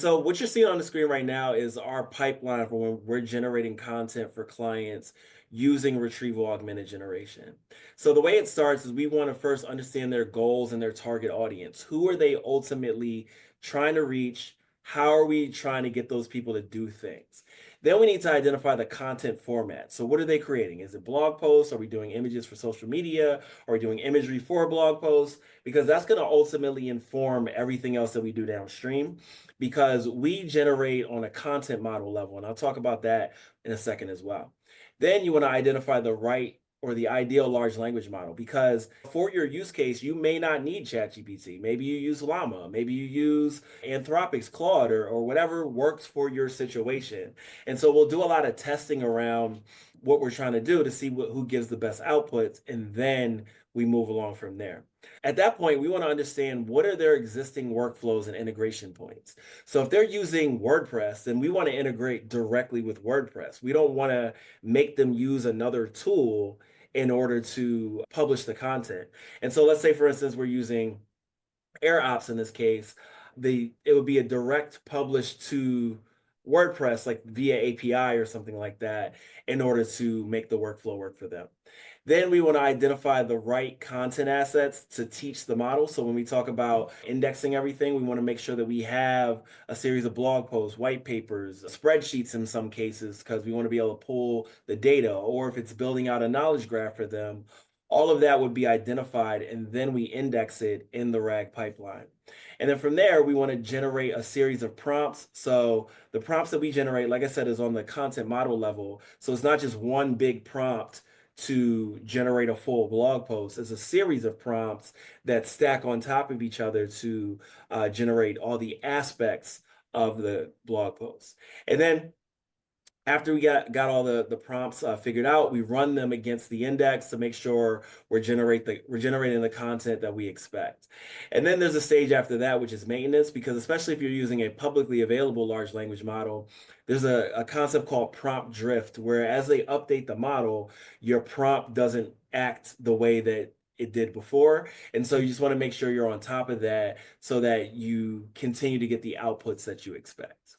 So what you're seeing on the screen right now is our pipeline for when we're generating content for clients using retrieval augmented generation. So the way it starts is we want to first understand their goals and their target audience. Who are they ultimately trying to reach? How are we trying to get those people to do things? Then we need to identify the content format. So what are they creating? Is it blog posts? Are we doing images for social media? Are we doing imagery for blog posts? Because that's going to ultimately inform everything else that we do downstream because we generate on a content model level. And I'll talk about that in a second as well. Then you want to identify the right or the ideal large language model because for your use case, you may not need ChatGPT. Maybe you use Llama, maybe you use Anthropic's Claude or whatever works for your situation. And so we'll do a lot of testing around what we're trying to do to see who gives the best outputs. And then we move along from there. At that point, we want to understand what are their existing workflows and integration points. So if they're using WordPress, then we want to integrate directly with WordPress. We don't want to make them use another tool in order to publish the content. And so let's say, for instance, we're using AirOps in this case, it would be a direct publish to WordPress, like via API or something like that, in order to make the workflow work for them. Then we want to identify the right content assets to teach the model. So when we talk about indexing everything, we want to make sure that we have a series of blog posts, white papers, spreadsheets in some cases, because we want to be able to pull the data, or if it's building out a knowledge graph for them, all of that would be identified, and then we index it in the RAG pipeline. And then from there, we want to generate a series of prompts. So the prompts that we generate, like I said, is on the content model level. So it's not just one big prompt to generate a full blog post. It's a series of prompts that stack on top of each other to generate all the aspects of the blog post. And then after we got all the prompts figured out, we run them against the index to make sure we're generating the content that we expect. And then there's a stage after that, which is maintenance, because especially if you're using a publicly available large language model, there's a concept called prompt drift, where as they update the model, your prompt doesn't act the way that it did before. And so you just want to make sure you're on top of that so that you continue to get the outputs that you expect.